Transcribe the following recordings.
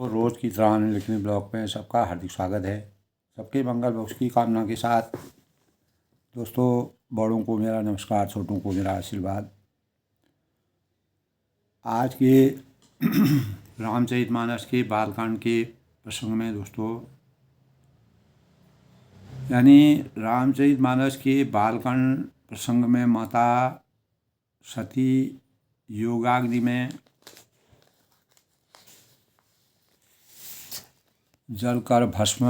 दोस्तों, रोज़ की तरह लिखने ब्लॉग में सबका हार्दिक स्वागत है। सबके मंगल मोक्ष की कामना के साथ दोस्तों, बड़ों को मेरा नमस्कार, छोटों को मेरा आशीर्वाद। आज के रामचरितमानस के बालकांड के प्रसंग में दोस्तों, यानी रामचरितमानस के बालकांड प्रसंग में माता सती योगाग्नि में जलकर भस्म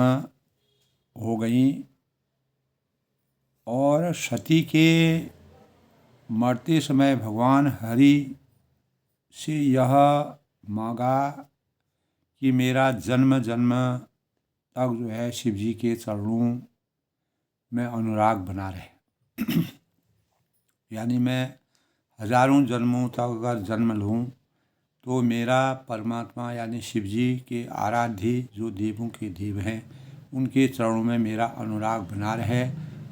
हो गई और सती के मरते समय भगवान हरि से यह मांगा कि मेरा जन्म जन्म तक जो है शिव जी के चरणों में अनुराग बना रहे। यानी मैं हजारों जन्मों तक अगर जन्म लूँ तो मेरा परमात्मा यानी शिव जी के आराध्य जो देवों के देव हैं उनके चरणों में मेरा अनुराग बना रहे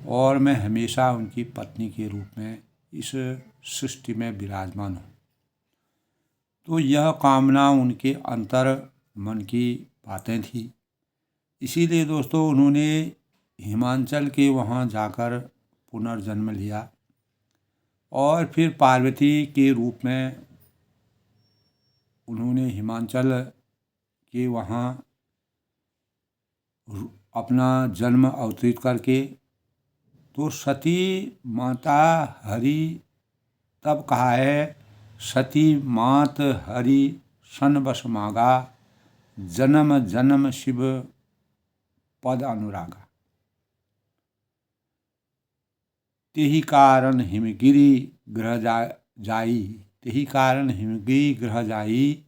और मैं हमेशा उनकी पत्नी के रूप में इस सृष्टि में विराजमान हूँ। तो यह कामना उनके अंतर मन की बातें थी। इसीलिए दोस्तों, उन्होंने हिमांचल के वहाँ जाकर पुनर्जन्म लिया और फिर पार्वती के रूप में उन्होंने हिमांचल के वहाँ अपना जन्म अवतरित करके, तो सती माता हरि तब कहा है, सती मात हरि सन बस मागा, जन्म जन्म शिव पद अनुरागा। तेहि कारण हिमगिरि ग्रह जाई, तेहि कारण हिमगिरि ग्रह जाई,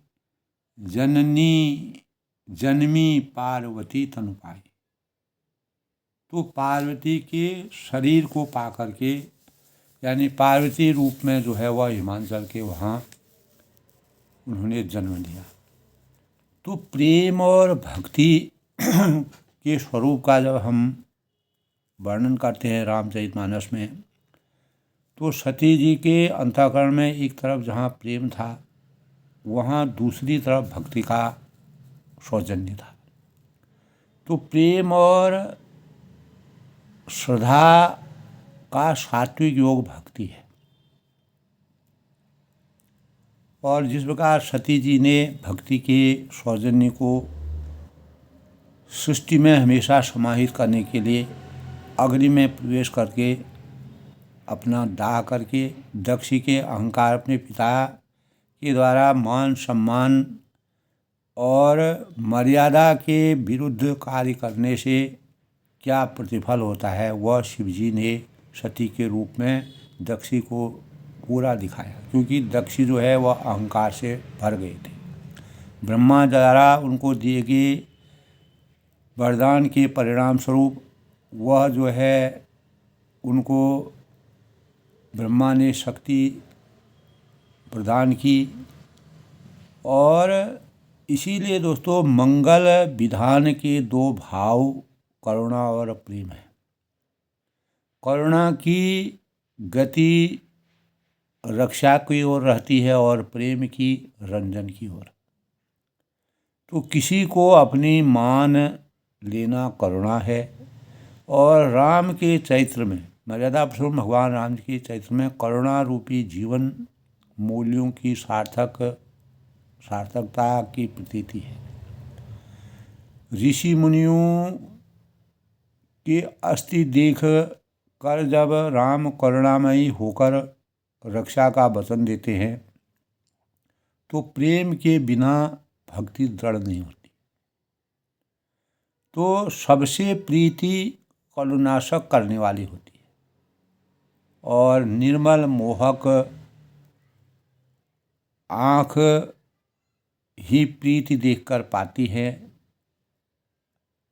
जननी जन्मी पार्वती तनु पाई। तो पार्वती के शरीर को पा करके, यानी पार्वती रूप में जो है वह हिमांचल के वहाँ उन्होंने जन्म लिया। तो प्रेम और भक्ति के स्वरूप का जब हम वर्णन करते हैं रामचरितमानस में, तो सती जी के अंतःकरण में एक तरफ जहाँ प्रेम था, वहाँ दूसरी तरफ भक्ति का सौजन्य था। तो प्रेम और श्रद्धा का सात्विक योग भक्ति है। और जिस प्रकार सती जी ने भक्ति के सौजन्य को सृष्टि में हमेशा समाहित करने के लिए अग्नि में प्रवेश करके अपना दाह करके दक्षी के अहंकार अपने पिता के द्वारा मान सम्मान और मर्यादा के विरुद्ध कार्य करने से क्या प्रतिफल होता है, वह शिव जी ने सती के रूप में दक्षी को पूरा दिखाया। क्योंकि दक्षी जो है वह अहंकार से भर गए थे। ब्रह्मा द्वारा उनको दिए गए वरदान के परिणाम स्वरूप वह जो है उनको ब्रह्मा ने शक्ति प्रदान की। और इसीलिए दोस्तों, मंगल विधान के दो भाव करुणा और प्रेम है। करुणा की गति रक्षा की ओर रहती है और प्रेम की रंजन की ओर। तो किसी को अपनी मान लेना करुणा है। और राम के चरित्र में, मर्यादा पुरुषोत्तम भगवान राम के चरित्र में करुणा रूपी जीवन मूल्यों की सार्थकता की प्रतीति है। ऋषि मुनियों के अस्थि देख कर जब राम करुणामयी होकर रक्षा का वचन देते हैं, तो प्रेम के बिना भक्ति दृढ़ नहीं होती। तो सबसे प्रीति कलुनाशक करने वाली होती है और निर्मल मोहक आँख ही प्रीति देखकर पाती है।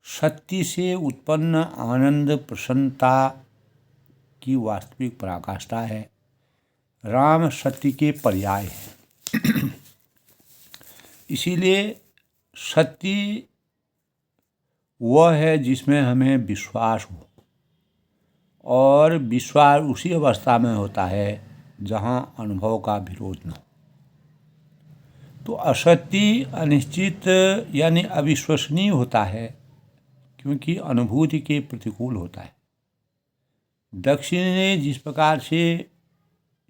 सत्य से उत्पन्न आनंद प्रसन्नता की वास्तविक पराकाष्ठा है। राम सत्य के पर्याय है। इसीलिए सत्य वह है जिसमें हमें विश्वास हो, और विश्वास उसी अवस्था में होता है जहाँ अनुभव का विरोध न हो। तो असत्य अनिश्चित यानी अविश्वसनीय होता है, क्योंकि अनुभूति के प्रतिकूल होता है। दक्ष ने जिस प्रकार से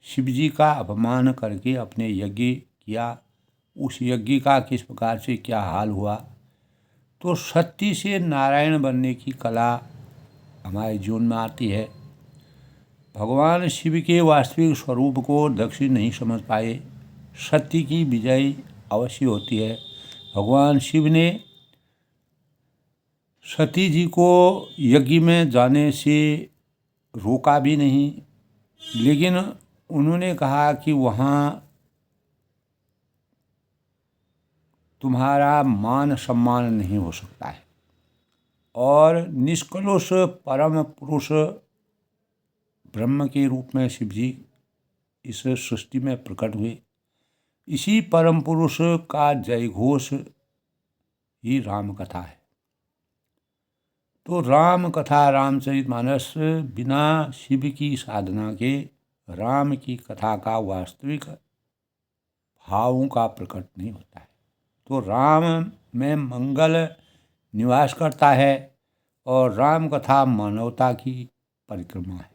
शिव जी का अपमान करके अपने यज्ञ किया, उस यज्ञ का किस प्रकार से क्या हाल हुआ। तो सत्य से नारायण बनने की कला हमारे जीवन में आती है। भगवान शिव के वास्तविक स्वरूप को दक्ष नहीं समझ पाए। सत्य की विजय अवश्य होती है। भगवान शिव ने सती जी को यज्ञ में जाने से रोका भी नहीं, लेकिन उन्होंने कहा कि वहाँ तुम्हारा मान सम्मान नहीं हो सकता है। और निष्कलुष परम पुरुष ब्रह्म के रूप में शिव जी इस सृष्टि में प्रकट हुए। इसी परम पुरुष का जय घोष ही राम कथा है। तो राम कथा रामचरितमानस बिना शिव की साधना के राम की कथा का वास्तविक भावों का प्रकट नहीं होता है। तो राम में मंगल निवास करता है और राम कथा मानवता की परिक्रमा है।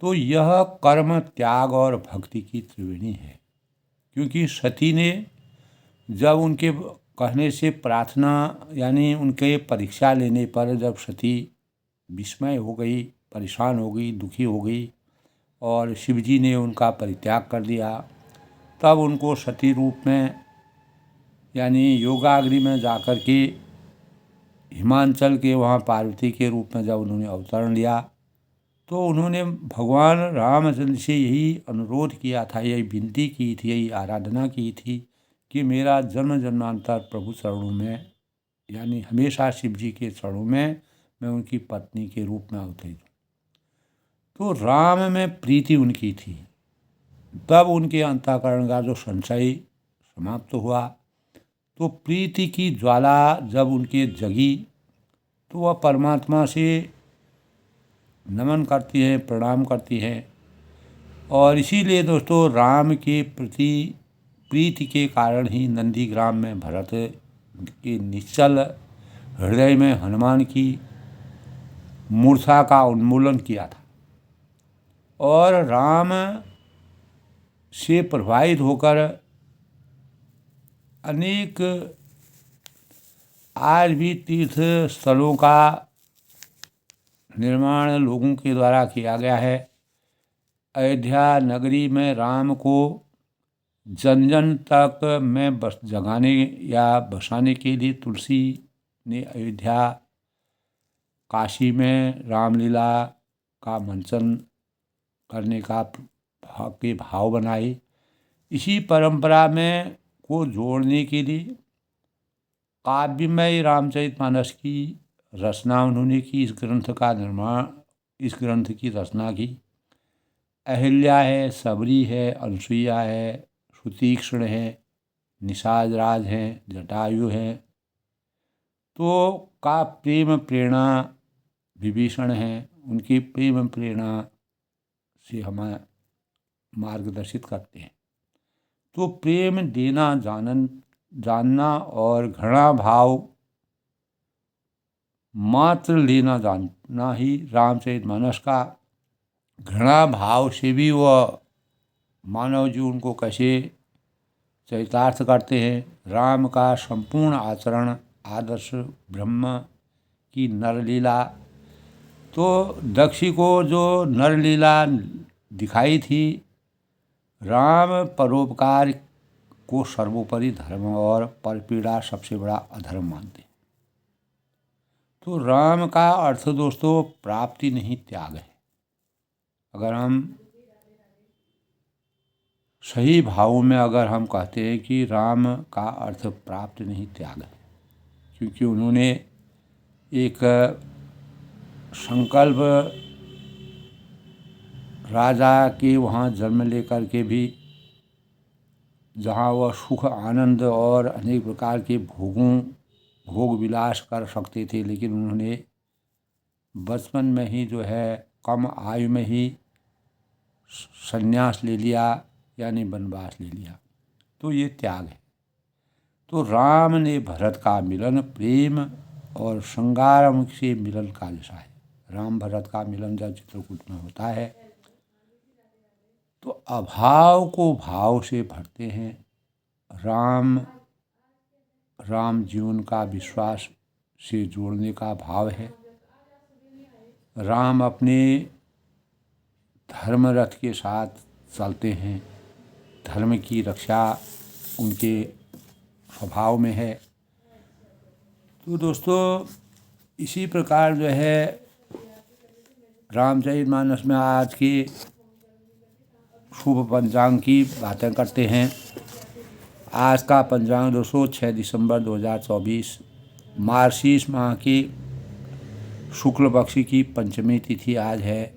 तो यह कर्म, त्याग और भक्ति की त्रिवेणी है। क्योंकि सती ने जब उनके कहने से प्रार्थना यानी उनके परीक्षा लेने पर जब सती विस्मय हो गई, परेशान हो गई, दुखी हो गई और शिव जी ने उनका परित्याग कर दिया, तब उनको सती रूप में यानी योगाग्नि में जाकर के हिमांचल के वहाँ पार्वती के रूप में जब उन्होंने अवतरण लिया, तो उन्होंने भगवान रामचंद्र से यही अनुरोध किया था, यही विनती की थी, यही आराधना की थी कि मेरा जन्म जन्मांतर प्रभु चरणों में यानी हमेशा शिव जी के चरणों में मैं उनकी पत्नी के रूप में अवतरित हूँ। तो राम में प्रीति उनकी थी। तब उनके अंतःकरण का जो संशय समाप्त हुआ, तो प्रीति की ज्वाला जब उनके जगी तो वह परमात्मा से नमन करती हैं, प्रणाम करती हैं। और इसीलिए दोस्तों राम के प्रति प्रीति के कारण ही नंदीग्राम में भरत के निश्चल हृदय में हनुमान की मूर्छा का उन्मूलन किया था। और राम से प्रभावित होकर अनेक आज भी तीर्थ स्थलों का निर्माण लोगों के द्वारा किया गया है। अयोध्या नगरी में राम को जन जन तक में बस जगाने या बसाने के लिए तुलसी ने अयोध्या काशी में रामलीला का मंचन करने का भाव बनाए। इसी परंपरा में को जोड़ने के लिए काव्यमय रामचरितमानस की रचना उन्होंने की। इस ग्रंथ का निर्माण, इस ग्रंथ की रचना की। अहिल्या है, सबरी है, अनुसुईया है, सुतीक्ष्ण है, निषाद राज हैं, जटायु हैं। तो का प्रेम प्रेरणा विभीषण हैं, उनकी प्रेम प्रेरणा से हमें मार्गदर्शित करते हैं। तो प्रेम देना जानना और घृणा भाव मात्र लेना जानना ही रामचरितमानस का। घृणा भाव से भी वह मानव जीवन को कैसे चरितार्थ करते हैं। राम का संपूर्ण आचरण आदर्श ब्रह्म की नरलीला। तो दक्षी को जो नरलीला दिखाई थी, राम परोपकार को सर्वोपरि धर्म और परपीड़ा सबसे बड़ा अधर्म मानते हैं। तो राम का अर्थ दोस्तों प्राप्ति नहीं, त्याग है। अगर हम सही भावों में अगर हम कहते हैं कि राम का अर्थ प्राप्त नहीं, त्याग है, क्योंकि उन्होंने एक संकल्प राजा के वहाँ जन्म लेकर के भी जहाँ वह सुख आनंद और अनेक प्रकार के भोग विलास कर सकते थे, लेकिन उन्होंने बचपन में ही जो है कम आयु में ही संन्यास ले लिया, यानी वनवास ले लिया। तो ये त्याग है। तो राम ने भरत का मिलन प्रेम और श्रृंगार से मिलन का दिशा है। राम भरत का मिलन जब चित्रकूट में होता है तो अभाव को भाव से भरते हैं। राम जीवन का विश्वास से जोड़ने का भाव है। राम अपने धर्म रथ के साथ चलते हैं। धर्म की रक्षा उनके स्वभाव में है। तो दोस्तों इसी प्रकार जो है रामचरितमानस में आज की शुभ पंचांग की बातें करते हैं। आज का पंचांग दोस्तों 6 दिसंबर 2024 मार्गशीर्ष माह की शुक्ल पक्ष की पंचमी तिथि आज है।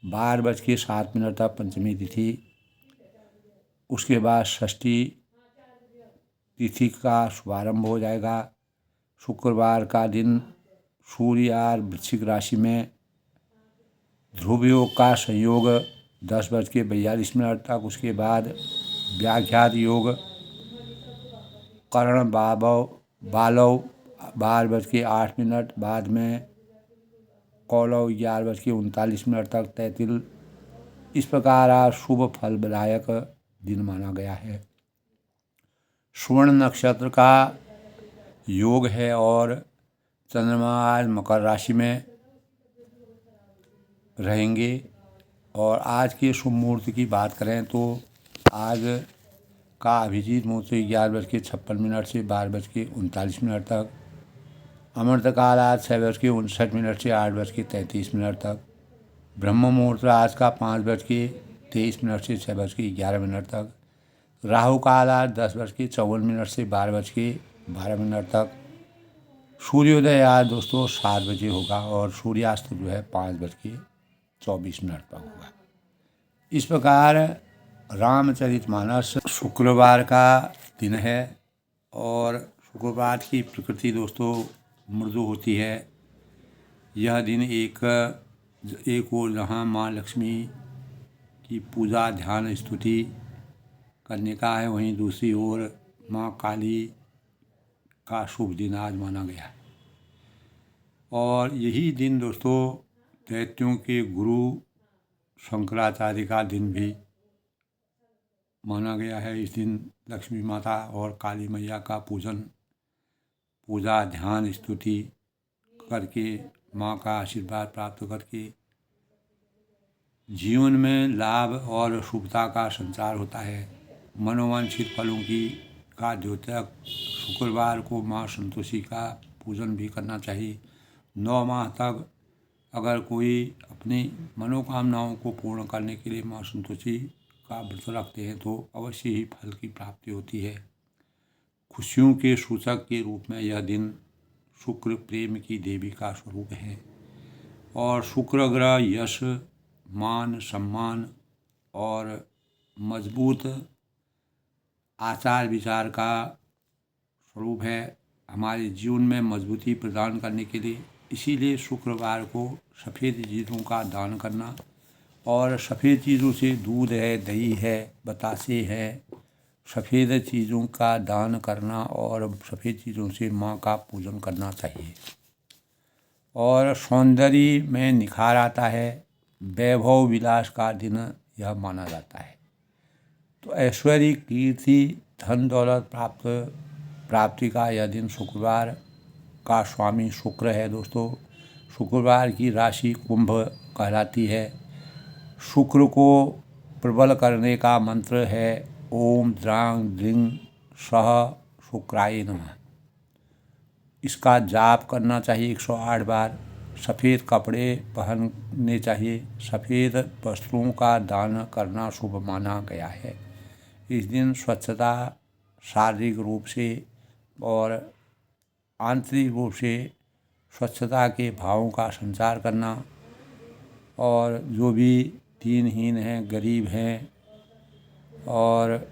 12:07 तक पंचमी तिथि। उसके बाद षष्ठी तिथि का शुभारंभ हो जाएगा। शुक्रवार का दिन सूर्य और वृश्चिक राशि में ध्रुव योग का संयोग 10:42 तक। उसके बाद व्याघ्यात योग कर्ण बालव 12:08 बाद में कौलव 11:39 तक तैतिल। इस प्रकार आज शुभ फलदायक दिन माना गया है। स्वर्ण नक्षत्र का योग है और चंद्रमा आज मकर राशि में रहेंगे। और आज के शुभ मुहूर्त की बात करें तो आज का अभिजीत मुहूर्त 11:56 से 12:39 तक। अमृतकाल आज 6:59 से 8:33 तक। ब्रह्म मुहूर्त आज का 5:23 से 6:11 तक। राहु काल आज 10:54 से 12:12 तक। सूर्योदय आज दोस्तों 7 बजे होगा और सूर्यास्त जो है 5:24 तक होगा। इस प्रकार रामचरितमानस शुक्रवार का दिन है और शुक्रवार की प्रकृति दोस्तों मृदु होती है। यह दिन एक ओर जहाँ माँ लक्ष्मी की पूजा ध्यान स्तुति करने का है, वहीं दूसरी ओर माँ काली का शुभ दिन आज माना गया है। और यही दिन दोस्तों दैत्यों के गुरु शंकराचार्य का दिन भी माना गया है। इस दिन लक्ष्मी माता और काली मैया का पूजा ध्यान स्तुति करके माँ का आशीर्वाद प्राप्त करके जीवन में लाभ और शुभता का संचार होता है। मनोवांछित फलों का द्योतक शुक्रवार को माँ संतोषी का पूजन भी करना चाहिए। 9 माह तक अगर कोई अपनी मनोकामनाओं को पूर्ण करने के लिए माँ संतोषी का व्रत रखते हैं तो अवश्य ही फल की प्राप्ति होती है। खुशियों के सूचक के रूप में यह दिन शुक्र प्रेम की देवी का स्वरूप है और शुक्र ग्रह यश मान सम्मान और मजबूत आचार विचार का स्वरूप है। हमारे जीवन में मजबूती प्रदान करने के लिए इसीलिए शुक्रवार को सफ़ेद चीज़ों का दान करना और सफ़ेद चीज़ों से दूध है, दही है, बतासे है, सफ़ेद चीज़ों का दान करना और सफ़ेद चीज़ों से माँ का पूजन करना चाहिए। और सौंदर्य में निखार आता है। वैभव विलास का दिन यह माना जाता है। तो ऐश्वर्य कीर्ति धन दौलत प्राप्ति का यह दिन शुक्रवार का स्वामी शुक्र है दोस्तों। शुक्रवार की राशि कुंभ कहलाती है। शुक्र को प्रबल करने का मंत्र है ओम द्रांग द्रिंग सह शुक्राय नमः। इसका जाप करना चाहिए 108 बार। सफ़ेद कपड़े पहनने चाहिए। सफ़ेद वस्त्रों का दान करना शुभ माना गया है। इस दिन स्वच्छता शारीरिक रूप से और आंतरिक रूप से स्वच्छता के भावों का संचार करना और जो भी दीनहीन हैं, गरीब हैं और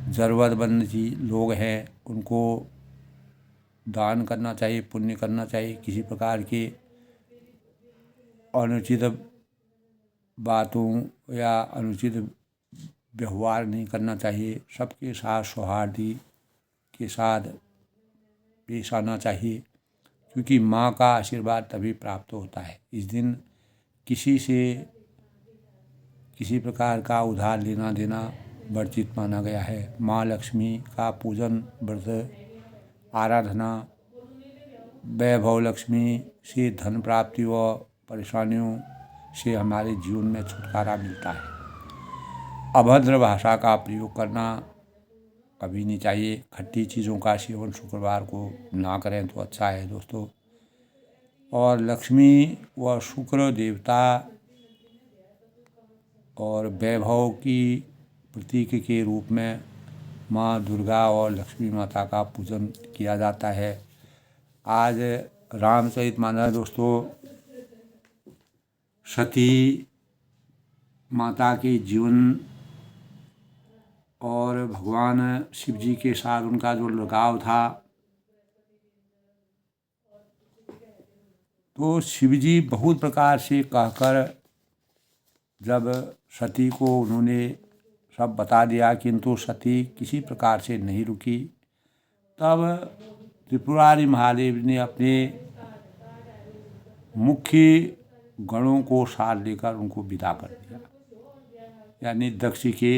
ज़रूरतमंद लोग हैं उनको दान करना चाहिए, पुण्य करना चाहिए। किसी प्रकार के अनुचित बातों या अनुचित व्यवहार नहीं करना चाहिए, सबके साथ सौहार्द के साथ पेश आना चाहिए, क्योंकि माँ का आशीर्वाद तभी प्राप्त होता है। इस दिन किसी से किसी प्रकार का उधार लेना देना वर्जित माना गया है। माँ लक्ष्मी का पूजन, व्रत, आराधना, वैभव लक्ष्मी से धन प्राप्ति व परेशानियों से हमारे जीवन में छुटकारा मिलता है। अभद्र भाषा का प्रयोग करना कभी नहीं चाहिए। खट्टी चीज़ों का सेवन शुक्रवार को ना करें तो अच्छा है दोस्तों। और लक्ष्मी व शुक्र देवता और वैभव की प्रतीक के रूप में माँ दुर्गा और लक्ष्मी माता का पूजन किया जाता है। आज रामचरितमानस दोस्तों सती माता के जीवन और भगवान शिव जी के साथ उनका जो लगाव था, तो शिव जी बहुत प्रकार से कहकर जब सती को उन्होंने सब बता दिया, किंतु सती किसी प्रकार से नहीं रुकी। तब त्रिपुरारी महादेव ने अपने मुख्य गणों को साथ लेकर उनको विदा कर दिया, यानी दक्ष के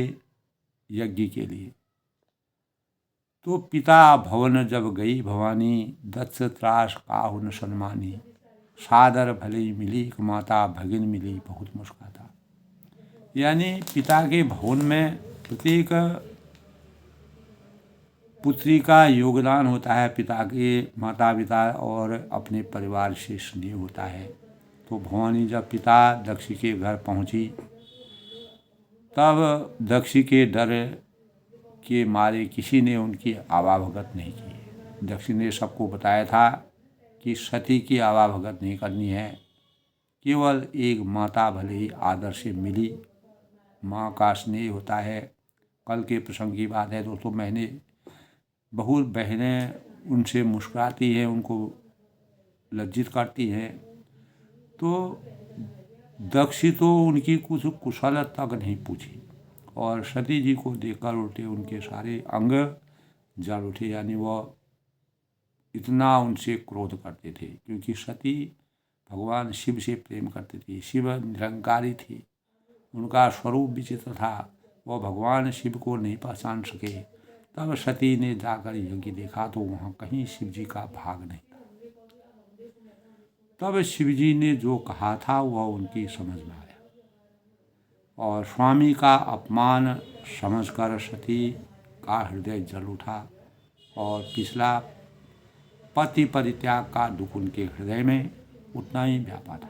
यज्ञ के लिए। तो पिता भवन जब गई भवानी, दक्ष त्रास काहु न सन्मानी, सादर भले मिली माता भगिन मिली बहुत मुस्काता। यानी पिता के भवन में प्रत्येक पुत्री का योगदान होता है, पिता के माता पिता और अपने परिवार से स्नेह होता है। तो भवानी जब पिता दक्ष के घर पहुंची, तब दक्ष के डर के मारे किसी ने उनकी आवाभगत नहीं की। दक्ष ने सबको बताया था कि सती की आवाभगत नहीं करनी है, केवल एक माता भले ही आदर से मिली, माँ का स्नेह होता है। कल के प्रसंग की बात है दोस्तों, मैंने बहुत बहनें उनसे मुस्कुराती हैं, उनको लज्जित करती हैं, तो दक्ष तो उनकी कुछ कुशल तक नहीं पूछी और सती जी को देखकर उल्टे उनके सारे अंग जल उठे। यानी वह इतना उनसे क्रोध करते थे, क्योंकि सती भगवान शिव से प्रेम करती थी। शिव निरंकारी थी, उनका स्वरूप विचित्र था, वह भगवान शिव को नहीं पहचान सके। तब सती ने जाकर यज्ञ देखा तो वहाँ कहीं शिव जी का भाग नहीं था। तब शिव जी ने जो कहा था वह उनकी समझ में आया और स्वामी का अपमान समझकर सती का हृदय जल उठा और पिछला पति परित्याग का दुख उनके हृदय में उतना ही व्यापा था।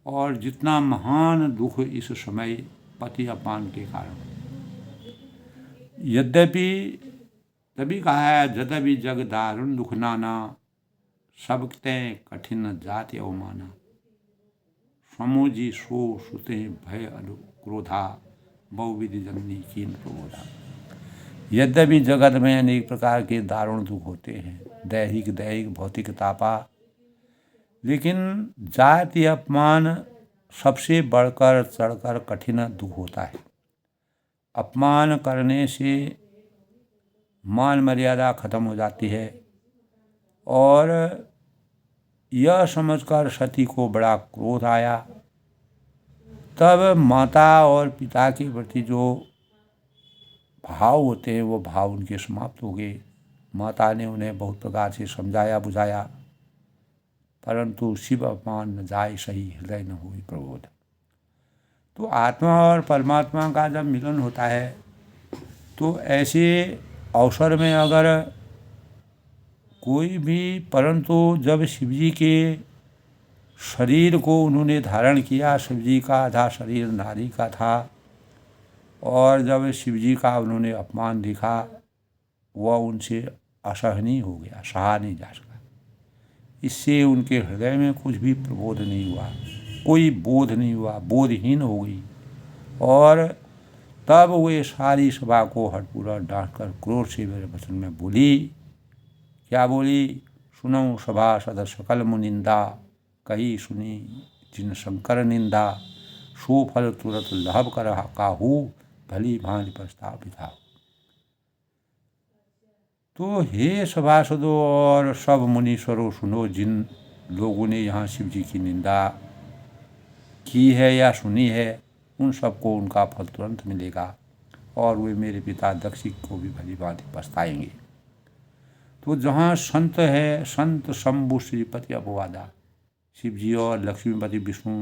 और जितना महान दुख इस समय पति अपमान के कारण, यद्यपि तभी कहा है यद्यपि जग दारुण दुख नाना, सबते कठिन जाति अवमाना, समोजी सो सुते भय अलु क्रोधा, बहुविधि जननी कीन प्रबोधा। यद्यपि जगत में अनेक प्रकार के दारुण दुख होते हैं, दैहिक भौतिक तापा, लेकिन जाति अपमान सबसे बढ़कर चढ़कर कठिन दुख होता है। अपमान करने से मान मर्यादा खत्म हो जाती है। और यह समझकर सती को बड़ा क्रोध आया। तब माता और पिता के प्रति जो भाव होते हैं वो भाव उनके समाप्त हो गए। माता ने उन्हें बहुत प्रकार से समझाया बुझाया, परंतु शिव अपमान न जाए सही, हृदय न हुई प्रबोध। तो आत्मा और परमात्मा का जब मिलन होता है तो ऐसे अवसर में अगर कोई भी, परंतु जब शिवजी के शरीर को उन्होंने धारण किया, शिवजी का आधा शरीर नारी का था, और जब शिवजी का उन्होंने अपमान देखा वह उनसे असहनीय हो गया, सहा नहीं जा सका। इससे उनके हृदय में कुछ भी प्रबोध नहीं हुआ, कोई बोध नहीं हुआ, बोधहीन हो गई। और तब वे सारी सभा को हटपूरा डांट कर क्रोध से मेरे वचन में बोली। क्या बोली? सुनऊँ सभा सदर सकल मुनिंदा, कही सुनी जिन शंकर निंदा, सो फल तुरत लहब कर काहू, भली भांति प्रस्तावित था। तो हे सभासदों और सब मुनीश्वरों सुनो, जिन लोगों ने यहाँ शिव जी की निंदा की है या सुनी है, उन सबको उनका फल तुरंत मिलेगा और वे मेरे पिता दक्ष को भी भली भांति पछताएंगे। तो जहाँ संत है, संत शंभु श्रीपति अपवादा, शिव जी और लक्ष्मीपति विष्णु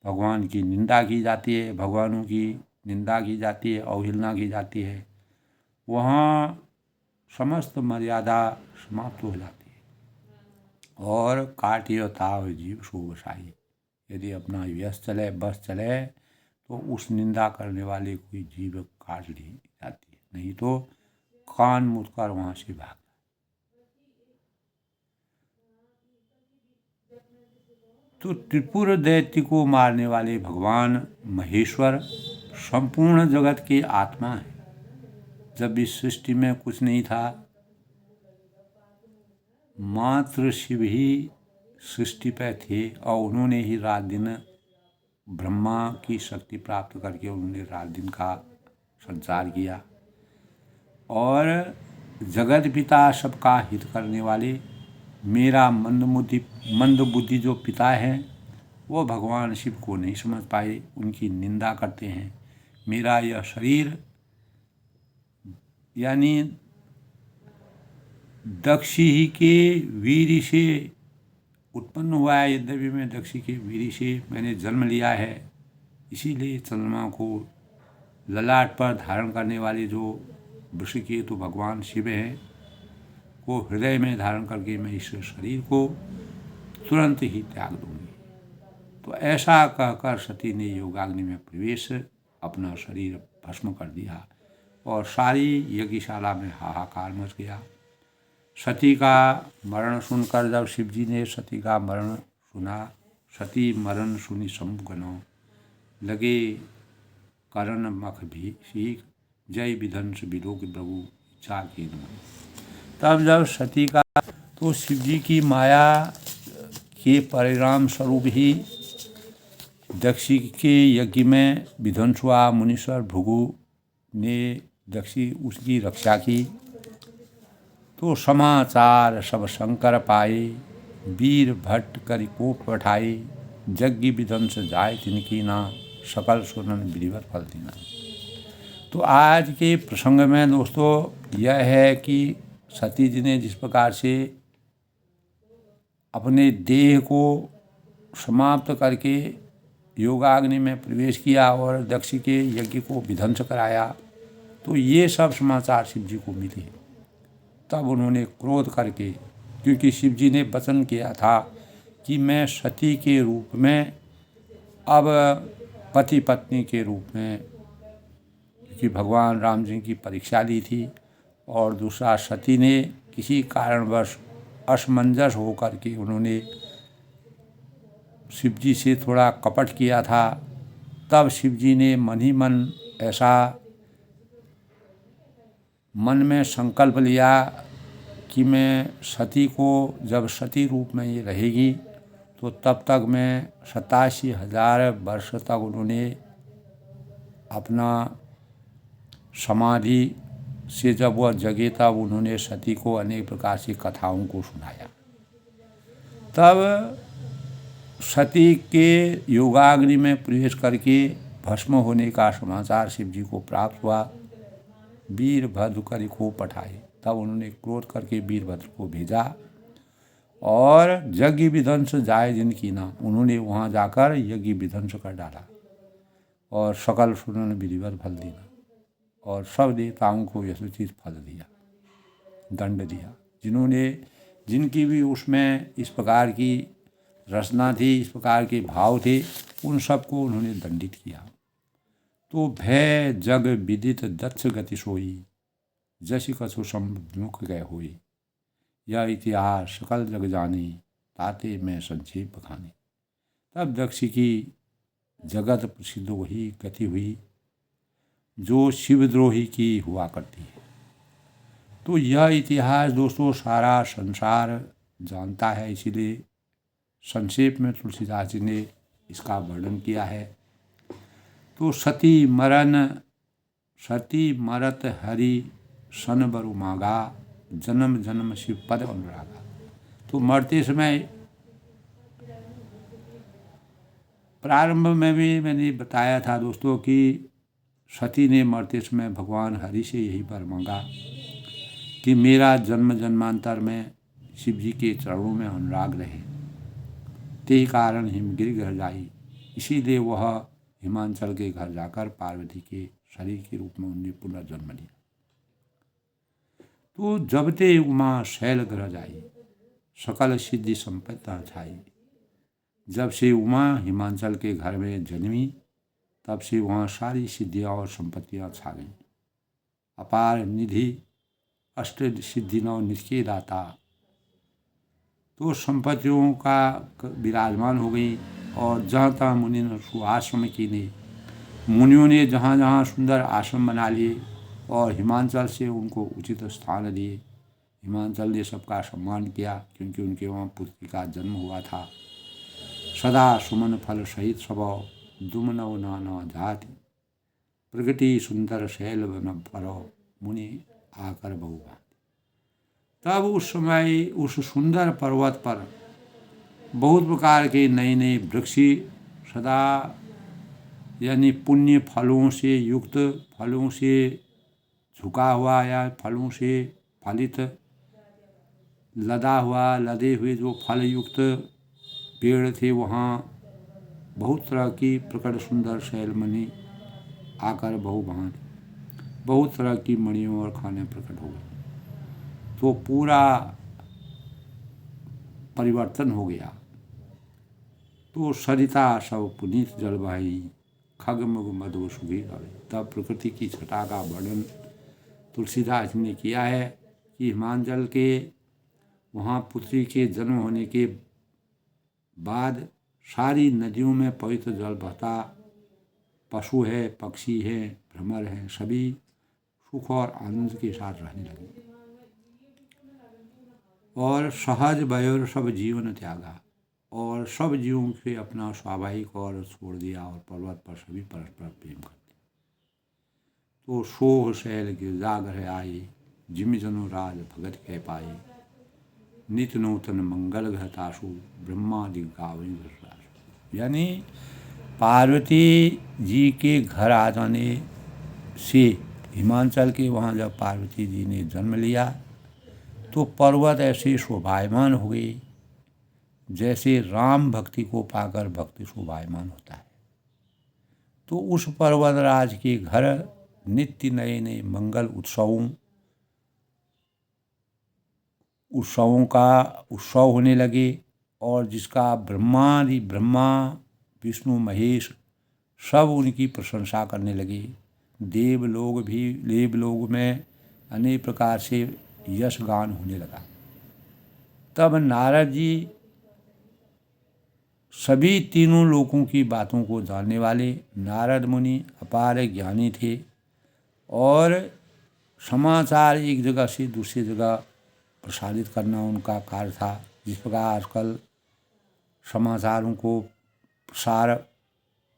भगवान की निंदा की जाती है, भगवानों की निंदा की जाती है, अवहेलना की जाती है, वहाँ समस्त मर्यादा समाप्त हो जाती है और काटियो ताव जीव सो बसाई। यदि अपना यश चले, बस चले, तो उस निंदा करने वाले कोई जीव काट ली जाती है, नहीं तो कान मुड़ कर वहाँ से भाग। तो त्रिपुर दैत्य को मारने वाले भगवान महेश्वर संपूर्ण जगत की आत्मा है। जब इस सृष्टि में कुछ नहीं था, मात्र शिव ही सृष्टि पर थे और उन्होंने ही रात दिन ब्रह्मा की शक्ति प्राप्त करके उन्होंने रात दिन का संचार किया। और जगत पिता सबका हित करने वाले मेरा मंद बुद्धि जो पिता हैं, वो भगवान शिव को नहीं समझ पाए, उनकी निंदा करते हैं। मेरा यह शरीर यानी दक्षी के वीर से उत्पन्न हुआ है, यद्यपि मैं दक्षी के वीर से मैंने जन्म लिया है, इसीलिए चंद्रमा को ललाट पर धारण करने वाले जो वृषकेतु भगवान शिव हैं, को हृदय में धारण करके मैं इस शरीर को तुरंत ही त्याग दूंगी। तो ऐसा कहकर सती ने योगाग्नि में प्रवेश अपना शरीर भस्म कर दिया और सारी यज्ञशाला में हाहाकार मच गया। सती का मरण सुनकर जब शिव जी ने सती का मरण सुना, सती मरण सुनी शंभुगनो लगे करण मख भी सीख, जय विधंस विलोक प्रभु इच्छा के नमः। तब जब सती का, तो शिव जी की माया के परिणाम स्वरूप ही दक्षी के यज्ञ में विध्वंस हुआ। मुनीश्वर भृगु ने दक्षी उसकी रक्षा की। तो समाचार सब शंकर पाए, वीर भट्ट करि कोप पठाए, यज्ञ विध्वंस जाय तिनकी ना, सकल सुनन विधिवत फल दीना। तो आज के प्रसंग में दोस्तों यह है कि सती जी ने जिस प्रकार से अपने देह को समाप्त करके योगाग्नि में प्रवेश किया और दक्ष के यज्ञ को विध्वंस कराया, तो ये सब समाचार शिव जी को मिले। तब उन्होंने क्रोध करके, क्योंकि शिव जी ने वचन किया था कि मैं सती के रूप में, अब पति पत्नी के रूप में, क्योंकि भगवान राम जी की परीक्षा ली थी, और दूसरा सती ने किसी कारणवश असमंजस होकर के उन्होंने शिव जी से थोड़ा कपट किया था। तब शिव जी ने मन ही मन ऐसा मन में संकल्प लिया कि मैं सती को, जब सती रूप में ये रहेगी तो तब तक मैं 87,000 वर्ष तक उन्होंने अपना समाधि से जब वह जगे तब उन्होंने सती को अनेक प्रकार की कथाओं को सुनाया। तब सती के योगाग्नि में प्रवेश करके भस्म होने का समाचार शिव जी को प्राप्त हुआ। वीरभद्र करि को पठाए, तब उन्होंने क्रोध करके वीरभद्र को भेजा और यज्ञ विध्वंस जाय जिनकी ना, उन्होंने वहाँ जाकर यज्ञ विध्वंस कर डाला और सकल सुनन विधिवत फल दिया और सब देवताओं को यथोचित फल दिया, दंड दिया। जिनकी भी उसमें इस प्रकार की रचना थी, इस प्रकार के भाव थे, उन सबको उन्होंने दंडित किया। तो भय जग विदित दक्ष गति सोई, जसि कछु सम्मुख गए होई, यह इतिहास सकल जग जानी, ताते मैं संक्षेप बखानी। तब दक्ष की जगत प्रसिद्ध वही गति हुई जो शिवद्रोही की हुआ करती है। तो यह इतिहास दोस्तों सारा संसार जानता है, इसीलिए संक्षेप में तुलसीदास जी ने इसका वर्णन किया है। तो सती मरण सती मरत हरि सन बरु मांगा, जन्म जन्म शिव पद अनुरागा। तो मरते समय प्रारंभ में भी मैंने बताया था दोस्तों कि सती ने मरते समय भगवान हरि से यही वर मांगा कि मेरा जन्म जन्मांतर में शिव जी के चरणों में अनुराग रहे। ते कारण हिमगिरि घर जाई, इसीलिए वह हिमांचल के घर जाकर पार्वती के शरीर के रूप में उन्हें पुनर्जन्म लिया। तो जब ते उमा शैल ग्रह जाई, सकल सिद्धि संपत्ति छाई। जब से उमा हिमांचल के घर में जन्मी, तब से वहाँ सारी सिद्धियाँ और संपत्तियाँ छा गईं। अपार निधि अष्ट सिद्धि नौ निधि के दाता, तो संपत्तियों का विराजमान हो गई। और जहाँ तहाँ मुनि ने सुआश्रम कीने, मुनियों ने जहाँ जहाँ सुंदर आश्रम बना लिए और हिमांचल से उनको उचित स्थान दिए। हिमांचल ने सबका सम्मान किया क्योंकि उनके वहाँ पुत्री का जन्म हुआ था। सदा सुमन फल सहित स्वभाव, दुम नव नाना जाति, प्रगति सुंदर शैल वन परो, मुनि आकर बहुभांति। तब उस समय उस सुंदर पर्वत पर बहुत प्रकार के नए नए वृक्ष सदा यानी पुण्य फलों से युक्त, फलों से झुका हुआ या फलों से फलित लदा हुआ, लदे हुए जो फल युक्त पेड़ थे, वहाँ बहुत तरह की प्रकट सुंदर शैलमणि आकर बहुभांति बहुत तरह की मणियों और खाने प्रकट हो गए। तो पूरा परिवर्तन हो गया। तो सरिता सब पुनीत जल बही, खग मुग मधु सुभी रवे। तब प्रकृति की छटा का वर्णन तुलसीदास ने किया है कि हिमांचल के वहाँ पुत्री के जन्म होने के बाद सारी नदियों में पवित्र जल बहता, पशु है, पक्षी है, भ्रमर है, सभी सुख और आनंद के साथ रहने लगे। और सहज वयोर सब जीवन त्यागा, और सब जीवों से अपना स्वाभाविक और छोड़ दिया और पर्वत पर सभी परस्पर प्रेम करते। तो सोह शैल गिरजागर आए, जिम जनु राज भगत कह पाए। नित नूतन मंगल घतासु, ब्रह्मादि गावें। यानी पार्वती जी के घर आ जाने से, हिमांचल के वहाँ जब पार्वती जी ने जन्म लिया तो पर्वत ऐसे शोभायमान हो गई जैसे राम भक्ति को पाकर भक्ति शोभायमान होता है। तो उस पर्वतराज के घर नित्य नए नए मंगल उत्सवों का उत्सव होने लगे, और जिसका ब्रह्मा विष्णु महेश सब उनकी प्रशंसा करने लगे। देवलोक में अनेक प्रकार से यश गान होने लगा। तब नारद जी सभी तीनों लोकों की बातों को जानने वाले नारद मुनि अपार ज्ञानी थे, और समाचार एक जगह से दूसरी जगह प्रसारित करना उनका कार्य था। जिस प्रकार आजकल समाचारों को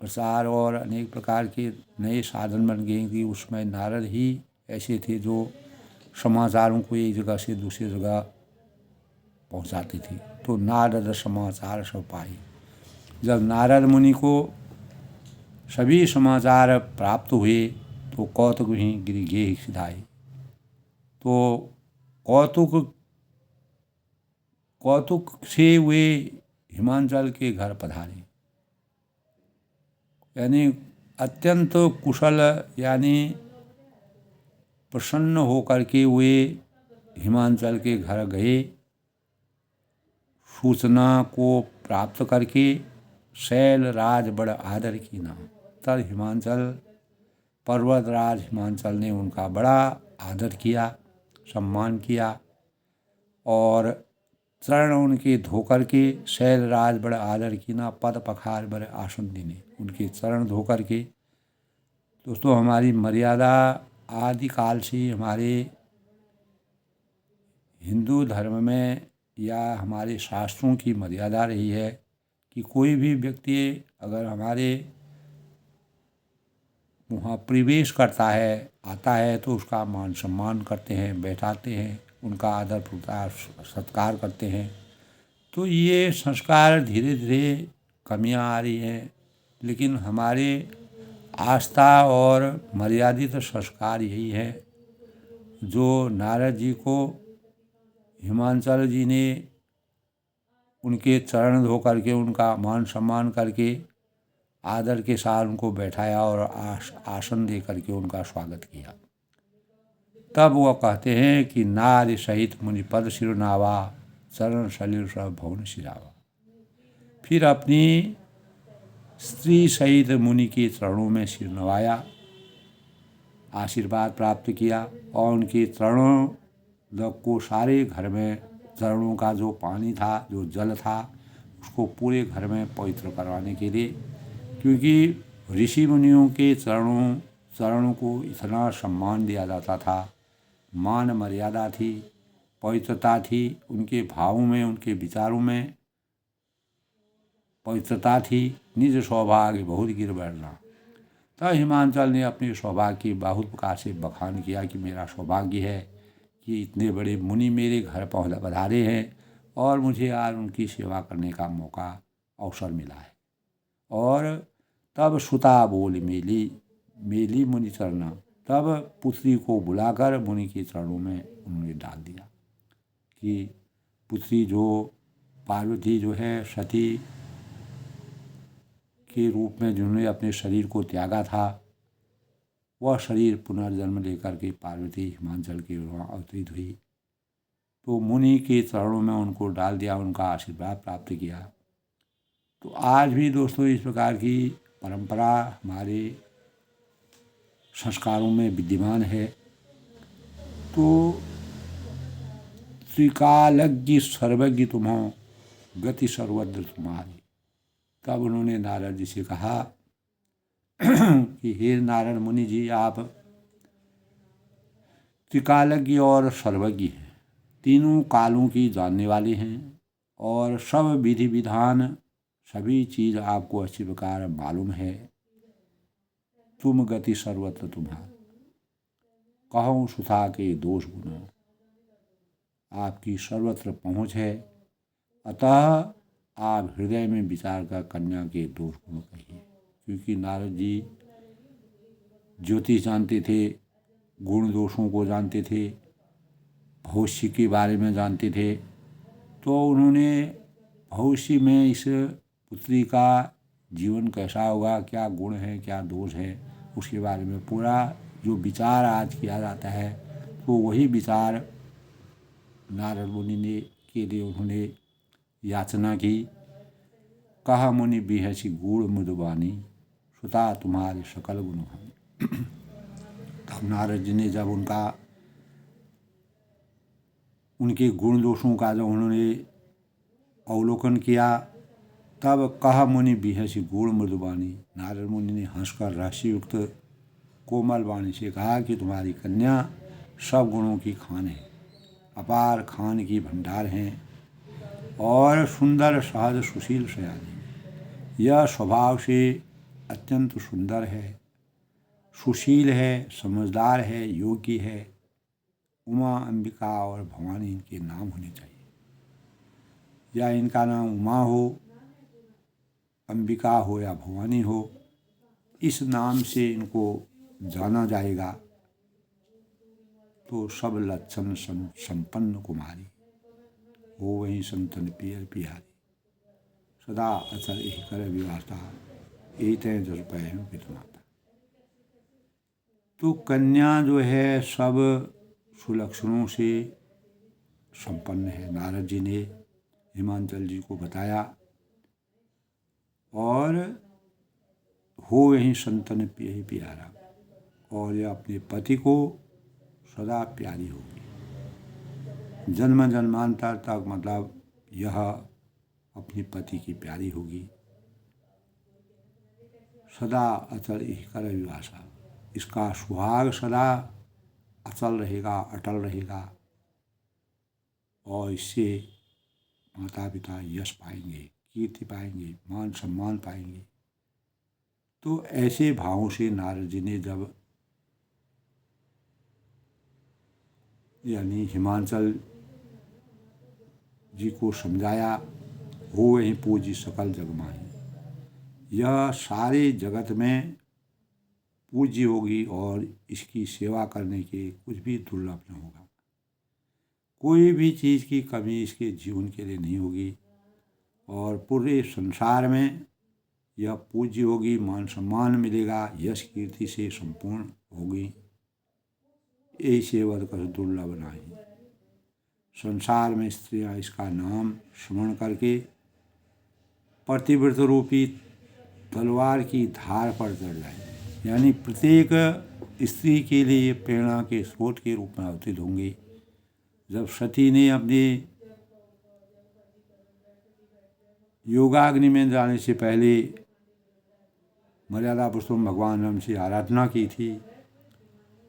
प्रसार और अनेक प्रकार के नए साधन बन गए कि उसमें नारद ही ऐसे थे जो समाचारों को एक जगह से दूसरी जगह पहुंचाते थे। तो नारद समाचार सब पाए। जब नारद मुनि को सभी समाचार प्राप्त हुए तो कौतुक ही गिरिगे सिधाए। तो कौतुक से वे हिमांचल के घर पधारे। यानी अत्यंत कुशल यानी प्रसन्न होकर के वे हिमांचल के घर गए। सूचना को प्राप्त करके शैल राज बड़ आदर की ना। तब पर्वतराज हिमांचल ने उनका बड़ा आदर किया, सम्मान किया, और चरण उनके धोकर के शैलराज बड़ा आदर की ना, पद पखार बड़े आसन देने, उनके चरण धोकर के। दोस्तों, हमारी मर्यादा आदिकाल से हमारे हिंदू धर्म में या हमारे शास्त्रों की मर्यादा रही है कि कोई भी व्यक्ति अगर हमारे वहाँ प्रवेश करता है, आता है तो उसका मान सम्मान करते हैं, बैठाते हैं, उनका आदर सत्कार करते हैं। तो ये संस्कार धीरे धीरे कमियां आ रही हैं, लेकिन हमारे आस्था और मर्यादित संस्कार यही है जो नारद जी को हिमांचल जी ने उनके चरण धो करके, उनका मान सम्मान करके, आदर के साथ उनको बैठाया और आसन दे करके उनका स्वागत किया। तब वह कहते हैं कि नारी सहित मुनिपद सिरनावा, चरण सलिल सब भवन सिरावा। फिर अपनी स्त्री सहित मुनि के चरणों में सिर नवाया, आशीर्वाद प्राप्त किया और उनके चरणों को सारे घर में, चरणों का जो पानी था, जो जल था, उसको पूरे घर में पवित्र करवाने के लिए, क्योंकि ऋषि मुनियों के चरणों को इतना सम्मान दिया जाता था, मान मर्यादा थी, पवित्रता थी, उनके भावों में, उनके विचारों में पवित्रता थी। निज सौभाग्य बहुत गिर बैठना। तब हिमांचल ने अपने सौभाग्य की बहुत प्रकार से बखान किया कि मेरा सौभाग्य है कि इतने बड़े मुनि मेरे घर पधारे हैं और मुझे आज उनकी सेवा करने का मौका, अवसर मिला है। और तब सुता बोल मेली मुनि चरणा, तब पुत्री को बुलाकर मुनि के चरणों में उन्होंने डाल दिया कि पुत्री जो पार्वती जो है, सती के रूप में जिन्होंने अपने शरीर को त्यागा था, वह शरीर पुनर्जन्म लेकर के पार्वती हिमांचल के वहाँ अवतरित हुई। तो मुनि के चरणों में उनको डाल दिया, उनका आशीर्वाद प्राप्त किया। तो आज भी दोस्तों इस प्रकार की परंपरा हमारे संस्कारों में विद्यमान है। तो त्रिकालज्ञ सर्वज्ञ तुम्हों, गति सर्वत्र तुम्हारी। तब उन्होंने नारद जी से कहा कि हे नारद मुनि जी, आप त्रिकालज्ञ और सर्वज्ञ हैं, तीनों कालों की जानने वाले हैं और सब विधि विधान, सभी चीज़ आपको अच्छी प्रकार मालूम है। तुम गति सर्वत्र तुम्हारी, कहूँ सुधा के दोष गुणों, आपकी सर्वत्र पहुँच है, अतः आप हृदय में विचार कर कन्या के दोष गुण कहिए। क्योंकि नारद जी ज्योतिष जानते थे, गुण दोषों को जानते थे, भविष्य के बारे में जानते थे। तो उन्होंने भविष्य में इस पुत्री का जीवन कैसा होगा, क्या गुण है, क्या दोष है, उसके बारे में पूरा जो विचार आज किया जाता है, तो वही विचार नारद मुनि ने के लिए उन्होंने याचना की। कहा मुनि बिहसी गूढ़ मधुबानी, सुता तुम्हारे सकल गुण हानि। तब नारद जी ने जब उनके गुण दोषों का जब उन्होंने अवलोकन किया, तब कहा मुनि बिहसी गूढ़ मधुबानी, नारद मुनि ने हंसकर रहस्ययुक्त कोमल वाणी से कहा कि तुम्हारी कन्या सब गुणों की खान है, अपार खान की भंडार हैं और सुंदर सहज सुशील सयानी। यह स्वभाव से अत्यंत सुंदर है, सुशील है, समझदार है, योग्य है। उमा, अंबिका और भवानी इनके नाम होने चाहिए, या इनका नाम उमा हो, अंबिका हो या भवानी हो, इस नाम से इनको जाना जाएगा। तो सब लक्षण संपन्न कुमारी, हो वही संतन पियर पिहारी, सदा अचल यही कर विवाहता, यही तय जस पय पितमाता। तो कन्या जो है सब सुलक्षणों से संपन्न है, नारद जी ने हिमांचल जी को बताया। और हो यही संतन यही प्यारा, और यह अपने पति को सदा प्यारी होगी, जन्म जन्मांतर तक, मतलब यह अपने पति की प्यारी होगी। सदा अचल यही कर विवासा, इसका सुहाग सदा अचल रहेगा, अटल रहेगा, और इससे माता पिता यश पाएंगे, कीर्ति पाएंगे, मान सम्मान पाएंगे। तो ऐसे भावों से नारद जी ने जब यानी हिमाचल जी को समझाया, हो वही पूजी सकल जग माही, यह सारे जगत में पूज्य होगी और इसकी सेवा करने के कुछ भी दुर्लभ न होगा। कोई भी चीज़ की कमी इसके जीवन के लिए नहीं होगी और पूरे संसार में यह पूज्य होगी, मान सम्मान मिलेगा, यश कीर्ति से संपूर्ण होगी। ऐसे वर कर दुर्लभ नहीं। संसार में स्त्रियां इसका नाम स्मरण करके प्रतिव्रत रूपी तलवार की धार पर चढ़ जाएंगे, यानी प्रत्येक स्त्री के लिए प्रेरणा के स्रोत के रूप में अवतीर्ण होंगे। जब सती ने अपने योगाग्नि में जाने से पहले मर्यादा पुरुषोत्तम भगवान राम से आराधना की थी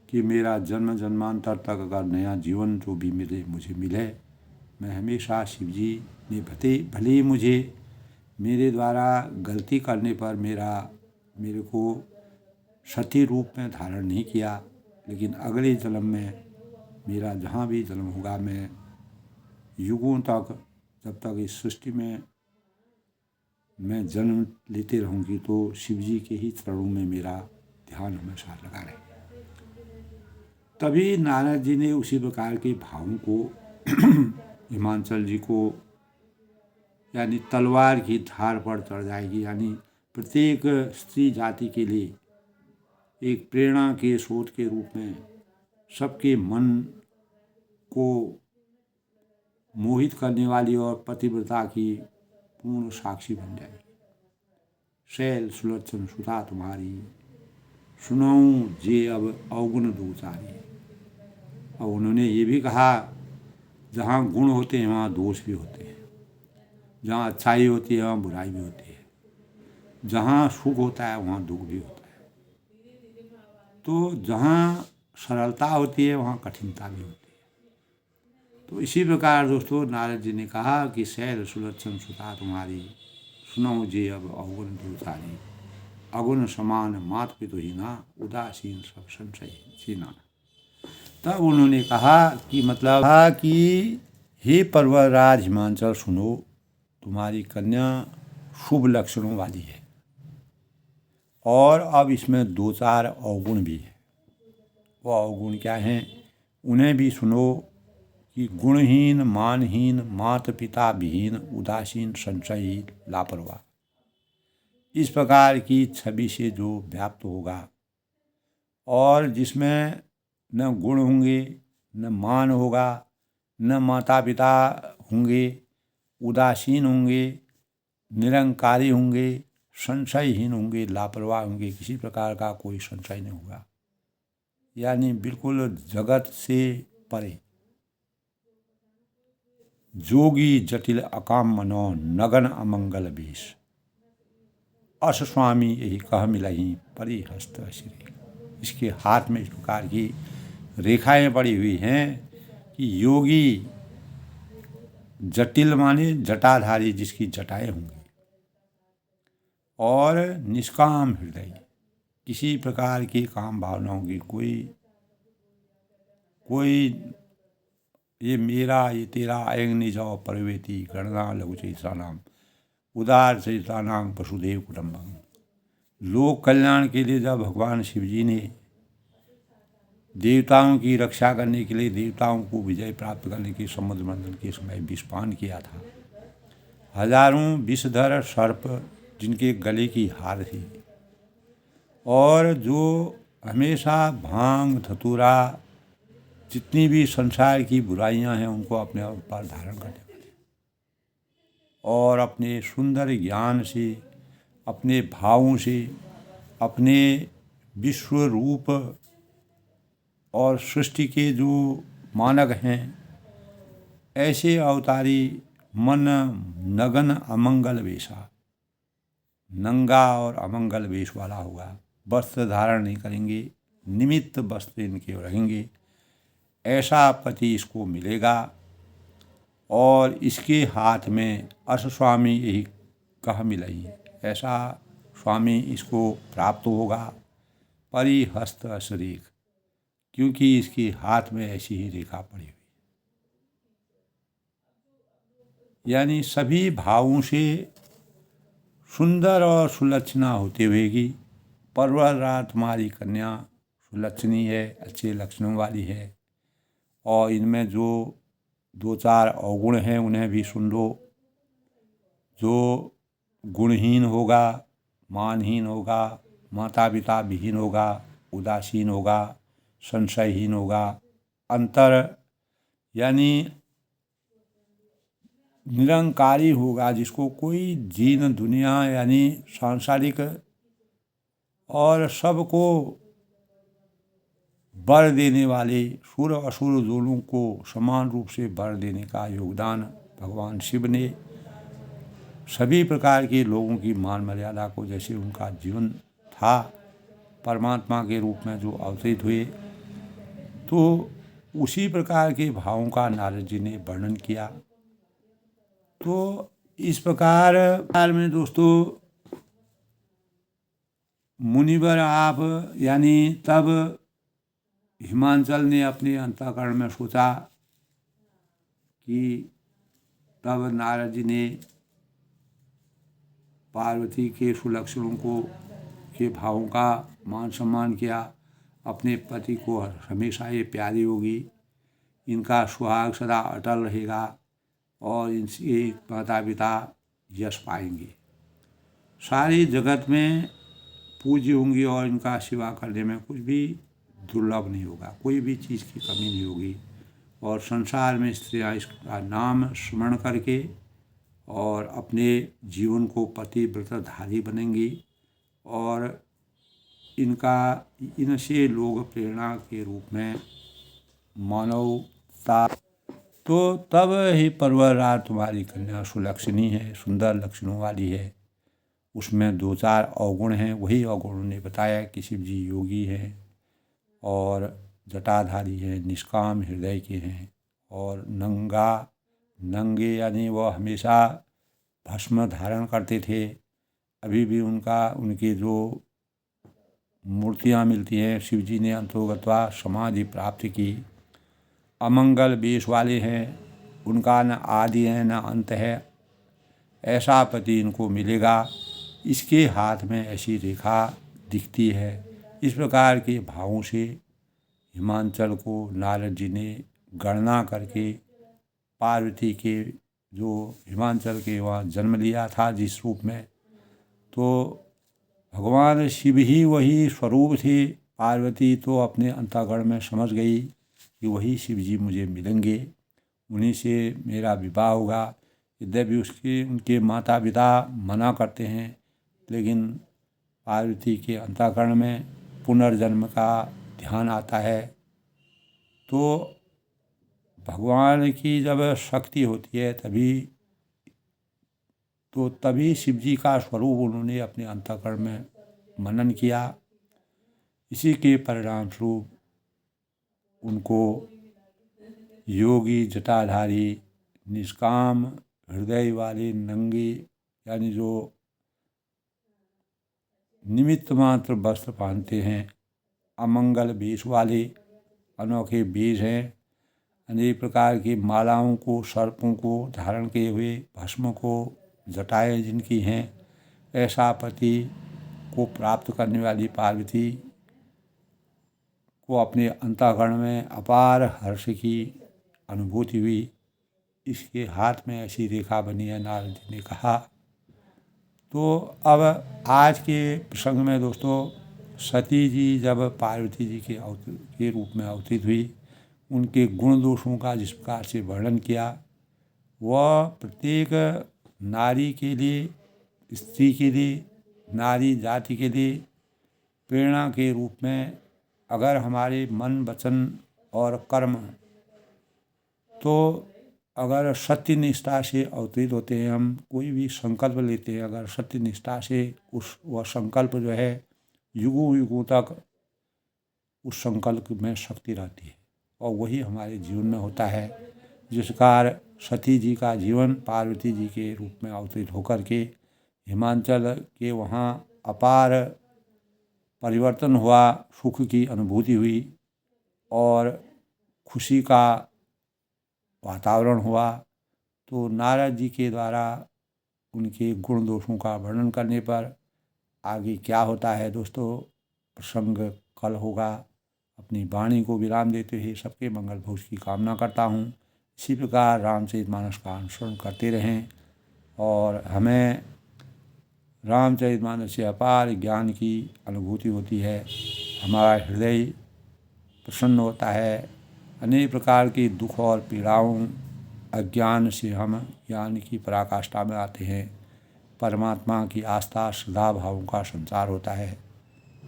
कि मेरा जन्म जन्मांतर तक अगर नया जीवन जो भी मिले मुझे मिले, मैं हमेशा शिव जी ने भले ही मुझे मेरे द्वारा गलती करने पर मेरे को सती रूप में धारण नहीं किया, लेकिन अगले जन्म में मेरा जहाँ भी जन्म होगा मैं युगों तक, जब तक इस सृष्टि में मैं जन्म लेते रहूँगी तो शिव जी के ही चरणों में मेरा ध्यान हमेशा लगा रहे। तभी नारद जी ने उसी प्रकार के भावों को हिमाचल जी को यानी तलवार की धार पर चढ़ जाएगी, यानी प्रत्येक स्त्री जाति के लिए एक प्रेरणा के स्रोत के रूप में सबके मन को मोहित करने वाली और पतिव्रता की पूर्ण साक्षी बन जाएगी। शैल सुलक्षण सुता तुम्हारी, सुनाऊं जे अब अवगुण दूचारी। और उन्होंने ये भी कहा, जहाँ गुण होते हैं वहाँ दोष भी होते हैं, जहाँ अच्छाई होती है वहाँ बुराई भी होती है, जहाँ सुख होता है वहाँ दुख भी होता है, तो जहाँ सरलता होती है वहाँ कठिनता भी होती है। तो इसी प्रकार दोस्तों नारद जी ने कहा कि शैल सुलक्षण सुता तुम्हारी, सुनो जे अब अवगुण दूचारी। अगुण समान मात पितु ही ना, उदासीन सब संशय सीना। तब उन्होंने कहा कि मतलब कि हे पर्वतराज हिमाचल सुनो, तुम्हारी कन्या शुभ लक्षणों वाली है और अब इसमें दो चार अवगुण भी है। वो अवगुण क्या हैं उन्हें भी सुनो कि गुणहीन, मानहीन, माता पिता विहीन, उदासीन, संशयहीन, लापरवाह, इस प्रकार की छवि से जो व्याप्त होगा और जिसमें न गुण होंगे, न मान होगा, न माता पिता होंगे, उदासीन होंगे, निरंकारी होंगे, संशयहीन होंगे, लापरवाह होंगे, किसी प्रकार का कोई संशय नहीं होगा, यानी बिल्कुल जगत से परे। जोगी जटिल अकाम मनो, नगन अमंगल बेश, अस स्वामी यही कह मिलही परिहस्त श्री। इसके हाथ में इस प्रकार की रेखाएं पड़ी हुई हैं कि योगी जटिल माने जटाधारी, जिसकी जटाएं होंगी, और निष्काम हृदय, किसी प्रकार की काम भावनाओं की कोई ये मेरा ये तेरा आयंग निजाओ परवेती गणना लघु चैतानाम उदार चैतानाम वसुदेव कुटुंबम। लोक कल्याण के लिए जब भगवान शिव जी ने देवताओं की रक्षा करने के लिए, देवताओं को विजय प्राप्त करने के समुद्र मंथन के समय विषपान किया था, हजारों विषधर सर्प जिनके गले की हार थी और जो हमेशा भांग धतूरा जितनी भी संसार की बुराइयां हैं उनको अपने ऊपर धारण करने वाले और अपने सुंदर ज्ञान से, अपने भावों से, अपने विश्व रूप और सृष्टि के जो मानक हैं, ऐसे अवतारी मन नगन अमंगल वेशा, नंगा और अमंगल वेश वाला होगा, वस्त्र धारण नहीं करेंगे, निमित्त वस्त्र इनके रहेंगे, ऐसा पति इसको मिलेगा और इसके हाथ में अस स्वामी यही कह मिलही, ऐसा स्वामी इसको प्राप्त होगा। परिहस्त अशरीक, क्योंकि इसके हाथ में ऐसी ही रेखा पड़ी हुई, यानी सभी भावों से सुंदर और सुलक्षणा होते हुए की परवरा तुम्हारी कन्या सुलक्षणी है, अच्छे लक्षणों वाली है, और इनमें जो दो चार अवगुण हैं उन्हें भी सुन लो। जो गुणहीन होगा, मानहीन होगा, माता पिता विहीन होगा, उदासीन होगा, संशयहीन होगा, अंतर यानी निरंकारी होगा, जिसको कोई जीन दुनिया यानी सांसारिक और सबको वर देने वाले सुर असुर दोनों को समान रूप से वर देने का योगदान भगवान शिव ने सभी प्रकार के लोगों की मान मर्यादा को, जैसे उनका जीवन था परमात्मा के रूप में जो अवतरित हुए, तो उसी प्रकार के भावों का नारद जी ने वर्णन किया। तो इस प्रकार में दोस्तों मुनिवर आप यानी तब हिमांचल ने अपने अंतःकरण में सोचा कि तब नारद जी ने पार्वती के सुलक्षणों को के भावों का मान सम्मान किया। अपने पति को हमेशा ये प्यारी होगी, इनका सुहाग सदा अटल रहेगा और इनसे माता पिता यश पाएंगे, सारे जगत में पूज्य होंगी और इनका सेवा करने में कुछ भी दुर्लभ नहीं होगा, कोई भी चीज़ की कमी नहीं होगी। और संसार में स्त्रियाँ इसका नाम स्मरण करके और अपने जीवन को पतिव्रताधारी बनेंगी और इनसे लोग प्रेरणा के रूप में मानवता। तो तब ही परवरा तुम्हारी कन्या सुलक्षणी है, सुंदर लक्षणों वाली है, उसमें दो चार अवगुण हैं, वही अवगुणों ने बताया कि शिव जी योगी हैं और जटाधारी हैं, निष्काम हृदय के हैं और नंगे यानी वह हमेशा भस्म धारण करते थे। अभी भी उनकी जो मूर्तियाँ मिलती हैं, शिव जी ने अंतोगत्वा समाधि प्राप्त की। अमंगल वेश वाले हैं, उनका न आदि है न अंत है, ऐसा पति इनको मिलेगा। इसके हाथ में ऐसी रेखा दिखती है। इस प्रकार के भावों से हिमांचल को नारद जी ने गणना करके पार्वती के जो हिमांचल के वहाँ जन्म लिया था जिस रूप में, तो भगवान शिव ही वही स्वरूप थे। पार्वती तो अपने अंतःकरण में समझ गई कि वही शिव जी मुझे मिलेंगे, उन्हीं से मेरा विवाह होगा। यद्यपि उनके माता पिता मना करते हैं, लेकिन पार्वती के अंतःकरण में पुनर्जन्म का ध्यान आता है। तो भगवान की जब शक्ति होती है तभी शिव जी का स्वरूप उन्होंने अपने अंतःकरण में मनन किया। इसी के परिणाम स्वरूप उनको योगी जटाधारी निष्काम हृदय वाले नंगे यानी जो निमित्त मात्र वस्त्र पहनते हैं, अमंगल वेश वाले अनोखे वेश हैं, अनेक प्रकार की मालाओं को सर्पों को धारण किए हुए, भस्म को जटाएं जिनकी हैं, ऐसा पति को प्राप्त करने वाली पार्वती को अपने अंतःकरण में अपार हर्ष की अनुभूति हुई। इसके हाथ में ऐसी रेखा बनी है, नारद जी ने कहा। तो अब आज के प्रसंग में दोस्तों, सती जी जब पार्वती जी के रूप में अवतरित हुई, उनके गुण दोषों का जिस प्रकार से वर्णन किया, वह प्रत्येक नारी के लिए, स्त्री के लिए, नारी जाति के लिए प्रेरणा के रूप में, अगर हमारे मन वचन और कर्म तो अगर सत्य निष्ठा से अवतरित होते हैं, हम कोई भी संकल्प लेते हैं, अगर सत्य निष्ठा से वह संकल्प जो है युगों युगों तक उस संकल्प में शक्ति रहती है और वही हमारे जीवन में होता है। जिस प्रकार सती जी का जीवन पार्वती जी के रूप में अवतरित होकर के हिमांचल के वहाँ अपार परिवर्तन हुआ, सुख की अनुभूति हुई और खुशी का वातावरण हुआ। तो नारद जी के द्वारा उनके गुण दोषों का वर्णन करने पर आगे क्या होता है दोस्तों, प्रसंग कल होगा। अपनी वाणी को विराम देते हुए सबके मंगल भोज की कामना करता हूँ। इसी प्रकार रामचरितमानस का अनुसरण करते रहें और हमें रामचरितमानस से अपार ज्ञान की अनुभूति होती है। हमारा हृदय प्रसन्न होता है। अनेक प्रकार की दुख और पीड़ाओं अज्ञान से हम ज्ञान की पराकाष्ठा में आते हैं। परमात्मा की आस्था श्रद्धा भावों का संचार होता है।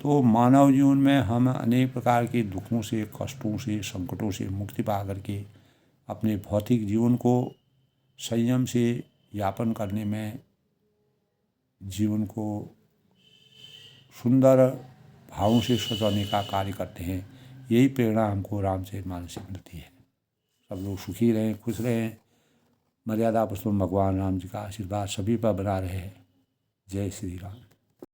तो मानव जीवन में हम अनेक प्रकार के दुखों से, कष्टों से, संकटों से मुक्ति पा करके अपने भौतिक जीवन को संयम से यापन करने में, जीवन को सुंदर भावों से सजाने का कार्य करते हैं। यही प्रेरणा हमको रामचरितमानस से मिलती है। सब लोग सुखी रहें, खुश रहें। मर्यादा पुरुषोत्तम भगवान राम जी का आशीर्वाद सभी पर बना रहे। जय श्री राम।